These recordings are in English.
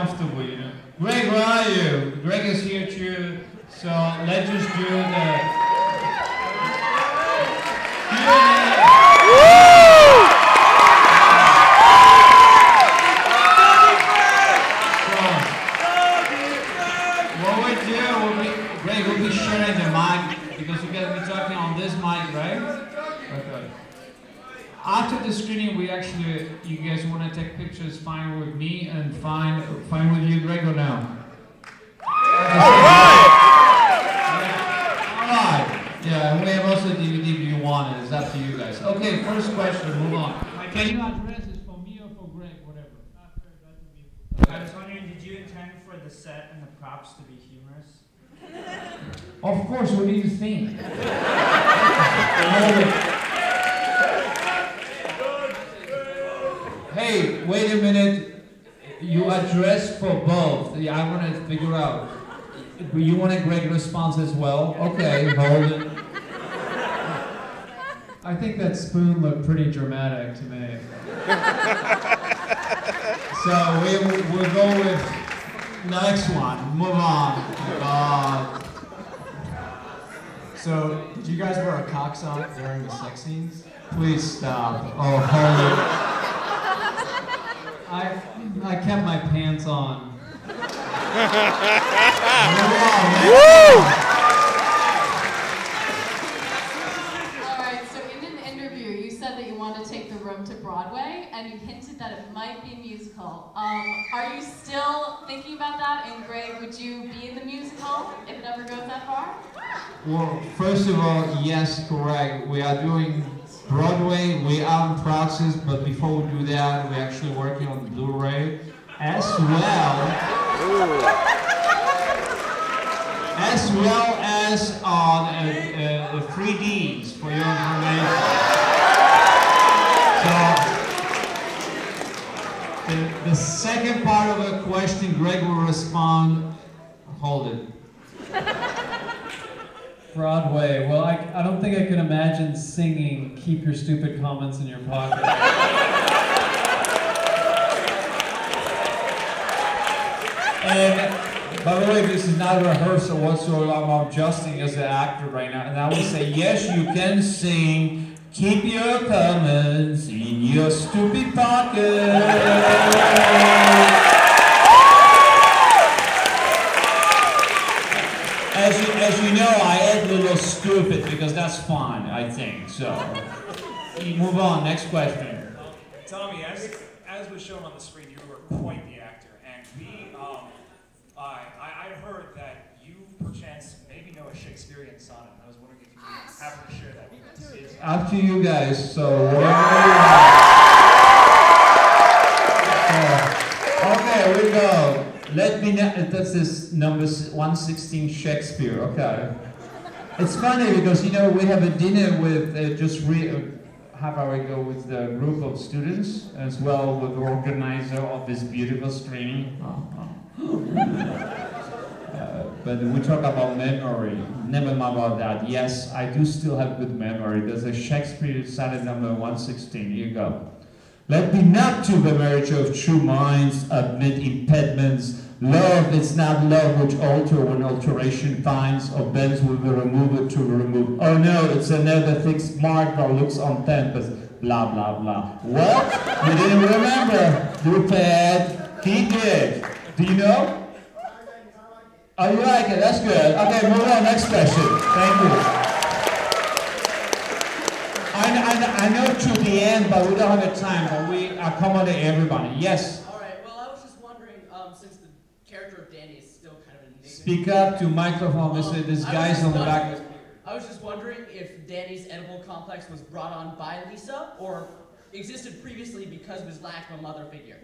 comfortable, you know. Greg, where are you? Greg is here too. So let's just do the Greg will be sharing the mic because you guys be talking on this mic, right? Okay. After the screening, you guys want to take pictures, fine with me and fine with you, Greg, or no? Alright! Yeah, we have also DVD if you want it. It's up to you guys. Okay, first question, move on. Can you address this for me or for Greg, whatever? I was wondering, did you intend for the set and the props to be humorous? Of course, what do you think? Hey, wait a minute. You addressed for both. Yeah, I want to figure out. You want a Greg response as well? Okay, hold it. I think that spoon looked pretty dramatic to me. So we'll go with next one. Move on. So, did you guys wear a cock sock during the sex scenes? Please stop. Oh, hold it. I kept my pants on. Alright, so in an interview you said that you wanted to take the room to Broadway and you hinted that it might be a musical. Are you still thinking about that? And Greg, would you be in the musical if it ever goes that far? Well, first of all, yes, correct. We are doing Broadway, we are in process, but before we do that, we're actually working on the Blu-ray as well as on 3Ds for your information. So, the second part of the question, Greg will respond. Hold it. Broadway. Well, I don't think I can imagine singing "Keep Your Stupid Comments in Your Pocket." And by the way, this is not a rehearsal whatsoever. I'm adjusting as an actor right now, and I will say, yes, you can sing "Keep Your Comments in Your Stupid Pocket." As you know, I add a little stupid because that's fun, I think. So, move on. Next question. Tommy, as was shown on the screen, you were quite the actor, and I heard that you perchance maybe know a Shakespearean sonnet. I was wondering if you would happen to share that with us. Up to you guys. So, okay, we go. Let me know. That's this number 116 Shakespeare. Okay. It's funny because you know we have a dinner with half hour ago with a group of students as well with the organizer of this beautiful screening. But we talk about memory. Never mind about that. Yes, I do still have good memory. There's a Shakespeare sonnet number 116. Here you go. Let me not to the marriage of true minds admit impediments. Love is not love which alter when alteration finds or bends with the remover to remove. Oh no, it's another fixed mark that looks on tempest. Blah, blah, blah. What? You didn't remember? Prepared. He did. Do you know? Oh, you like it? That's good. Okay, move on. Next question. Thank you. I know to the end, but we don't have the time, but we accommodate everybody. Yes? Alright, well I was just wondering, since the character of Danny is still kind of an enigma. Speak up to microphone, this guy's on the back. I was just wondering if Danny's edible complex was brought on by Lisa, or existed previously because of his lack of a mother figure.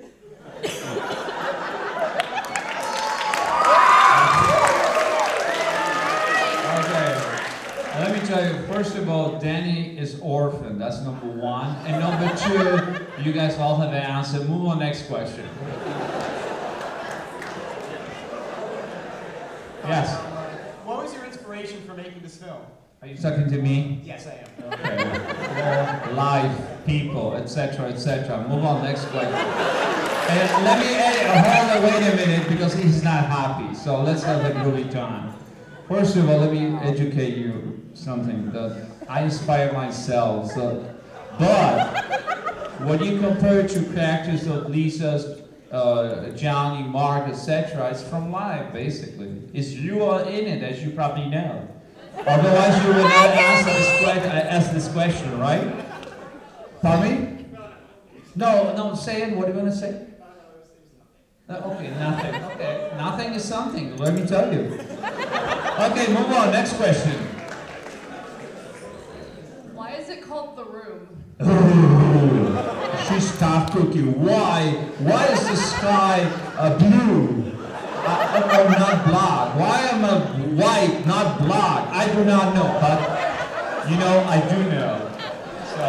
Okay. Let me tell you, first of all, Danny is orphan. That's number one. And number two, you guys all have an answer. Move on, next question. Yes? What was your inspiration for making this film? Are you talking to me? Yes, I am. Okay. Life, people, etc., etc. Move on, next question. And let me add wait a minute, because he's not happy. So let's have a groovy time. First of all, let me educate you something that I inspire myself. But when you compare to characters of Lisa's, Johnny, Mark, etc., it's from life, basically. It's you are in it, as you probably know. Otherwise, you would not ask this question, right? Pardon me? No, say it. What are you going to say? Okay, nothing. Okay, nothing is something, let me tell you. Okay, move on. Next question. Why is it called The Room? Ooh, she's tough cookie. Why? Why is the sky blue? Or not black? Why am I white, not black? I do not know, but you know, I do know. So,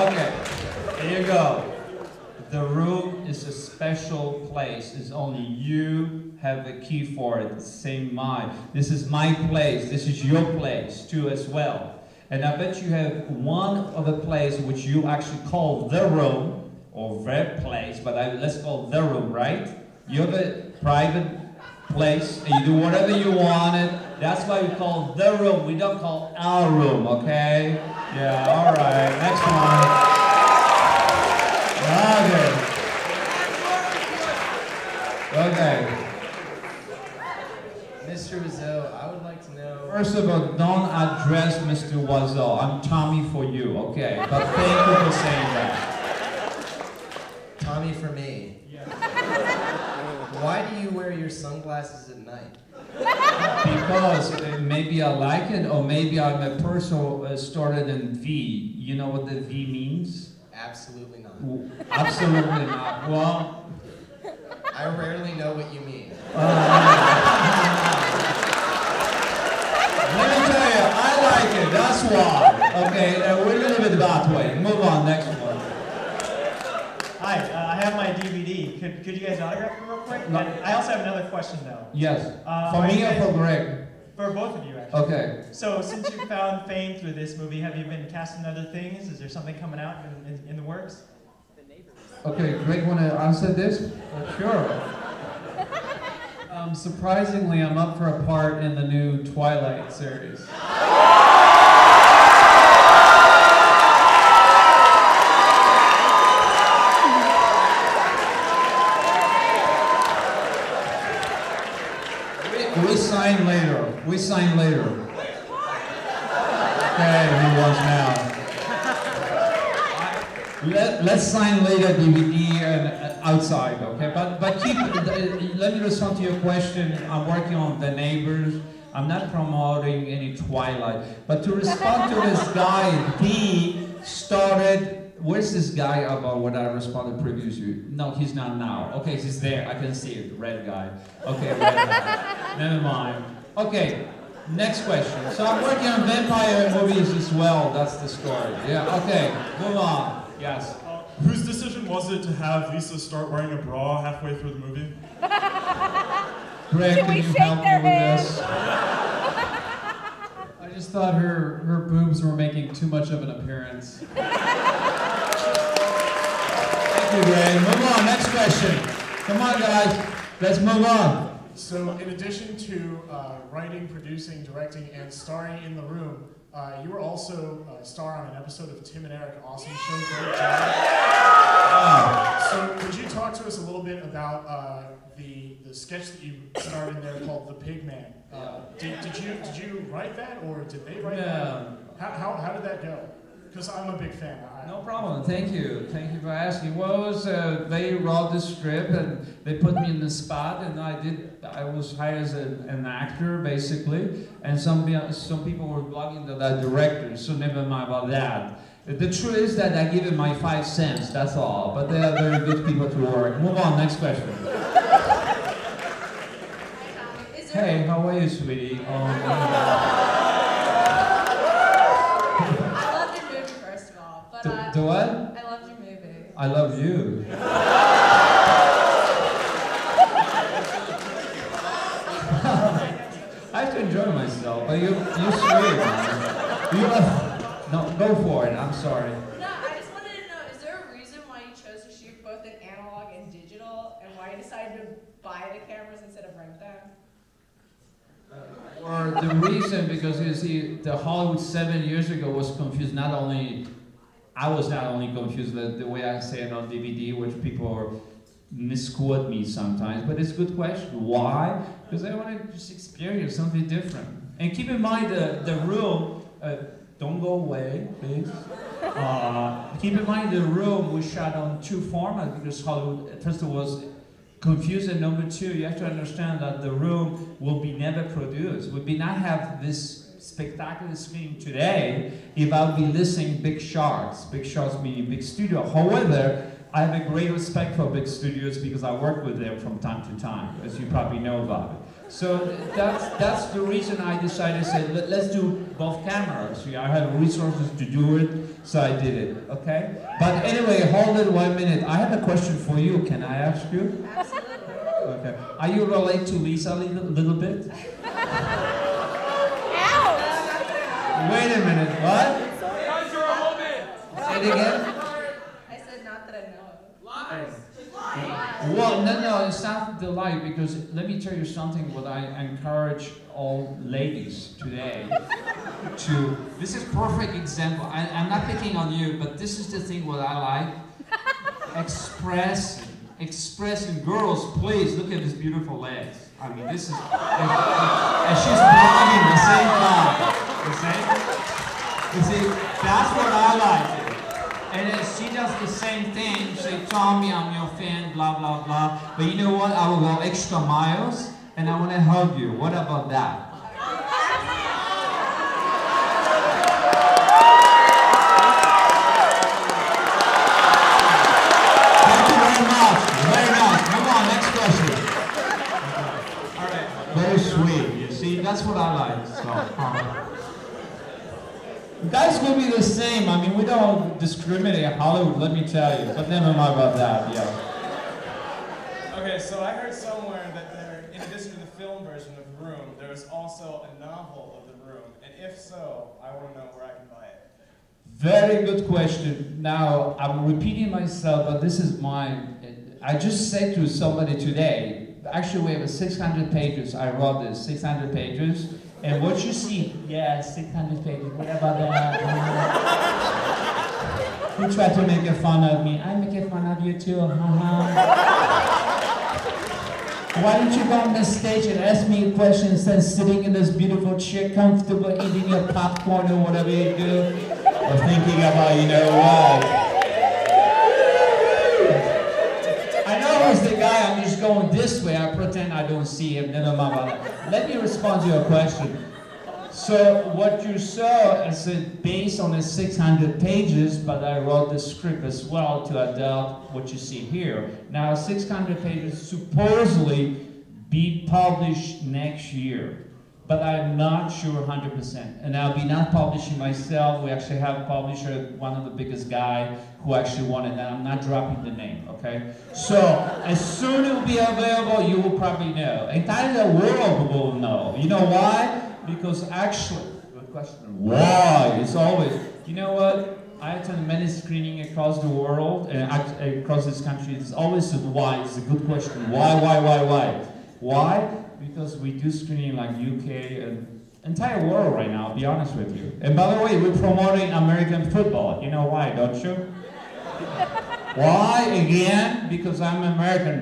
okay, here you go. The room is a special place. It's only you have a key for it. Same mind. This is my place. This is your place too, as well. And I bet you have one other place which you actually call the room. Or their place, but let's call the room, right? You have a private place, and you do whatever you want it. That's why we call the room. We don't call our room, okay? Yeah, all right. Next one. Okay. Mr. Wiseau, I would like to know... First of all, don't address Mr. Wiseau. I'm Tommy for you, okay? But thank you for saying that. Tommy for me. Yeah. Why do you wear your sunglasses at night? Because maybe I like it, or maybe I'm a person who started in V. You know what the V means? Absolutely not. Absolutely not. Well, I rarely know what you mean. Let me tell you, I like it. That's why. Okay, we're a little bit that way. Move on. Next one. Hi, I have my DVD. Could you guys autograph it real quick? No. And I also have another question though. Yes. For me or for Greg? For both of you, actually. Okay. So since you found fame through this movie, have you been cast in other things? Is there something coming out in the works? Okay, Greg, want to answer this? Sure. Surprisingly, I'm up for a part in the new Twilight series. We sign later. We sign later. Okay, who wants now? Let's sign later DVD and outside, okay? But keep. Let me respond to your question. I'm working on The Neighbors. I'm not promoting any Twilight. But to respond to this guy, he started. Where's this guy about what I responded previously? No, he's not now. Okay, he's there. I can see it. Red guy. Okay, red guy. Never mind. Okay, next question. So I'm working on vampire movies as well. That's the story. Yeah, okay. Move on. Yes. Whose decision was it to have Lisa start wearing a bra halfway through the movie? Greg, can you help me with this? I just thought her boobs were making too much of an appearance. Thank you, Greg. Move on. Next question. Come on, guys. Let's move on. So, in addition to writing, producing, directing, and starring in The Room, you were also a star on an episode of Tim and Eric. Awesome show. Great job. Wow. So, could you talk to us a little bit about the sketch that you starred in there called The Pig Man? Did you write that, or did they write that? How did that go? Because I'm a big fan. No problem. Thank you. Thank you for asking. Well, it was, they wrote the script and they put me in the spot, and I was hired as an actor basically, and some people were blogging that I'm director, so never mind about that. The truth is that I give it my 5 cents. That's all. But they are very good people to work. Move on. Next question. Hey, how are you, sweetie? Do what? I loved your movie. I love you. I have to enjoy myself, but you're sweet, man. No, go for it. I'm sorry. No, I just wanted to know, is there a reason both in analog and digital, and why you decided to buy the cameras instead of rent them? Or the reason, because you see, the Hollywood 7 years ago was confused. Not only, I was not only confused the way I say it on DVD, which people misquote me sometimes, but it's a good question. Why? Because I want to just experience something different. And keep in mind the room, don't go away, please. Keep in mind the room we shot on 2 formats because Hollywood, first of all, was confused, and number 2, you have to understand that the room will be never produced. We will not have this spectacular screen today if I would be listing big sharks. Big sharks meaning big studio. However, I have a great respect for big studios because I work with them from time to time, as you probably know about it. So that's the reason I decided to say, let's do both cameras. I have resources to do it, so I did it, okay? But anyway, hold it 1 minute. I have a question for you. Can I ask you? Absolutely. Okay. Are you related to Lisa a little bit? Wait a minute, what? Say it again? I said not that I know of. Lies! Well, no, it's not the lie, because let me tell you something what I encourage all ladies today to, this is perfect example. I'm not picking on you, but this is the thing what I like. Expressing girls, please look at these beautiful legs. I mean, this is, and she's blogging the same time. You see, that's what I like. And then she does the same thing. She say, Tommy, I'm your fan, blah, blah, blah. But you know what? I will go extra miles, and I want to hug you. What about that? Thank you very much. Very nice. Come on, next question. All right. Very sweet. You see, that's what I like. So, guys will be the same. I mean, we don't discriminate in Hollywood, let me tell you. But never mind about that, yeah. Okay, so I heard somewhere that there, in addition to the film version of Room, there is also a novel of The Room. And if so, I want to know where I can buy it. Very good question. Now, I'm repeating myself, but this is mine. I just said to somebody today, actually we have 600 pages. I wrote this, 600 pages. And what you see, yeah, 600 pages, what about that? You try to make fun of me. I make fun of you too, Why don't you go on the stage and ask me a question instead of sitting in this beautiful chair, comfortable, eating your popcorn or whatever you do, or thinking about, you know what? I know who's the guy, I'm just going this way, I pretend I don't see him, never mind about that. Let me respond to your question. So what you saw is based on the 600 pages, but I wrote the script as well to adapt what you see here. Now 600 pages supposedly be published next year, but I'm not sure 100%. And I'll be not publishing myself. We actually have a publisher, one of the biggest guy who actually wanted that. I'm not dropping the name, okay? So as soon as it will be available, you will probably know. Entire the world will know. You know why? Because actually, good question, why? It's always, you know what? I attend many screenings across the world and across this country. It's always a why. It's a good question. Why? Why? Because we do screening like UK and entire world right now, I'll be honest with you. And by the way, we're promoting American football. You know why, don't you? Why? Again, because I'm American.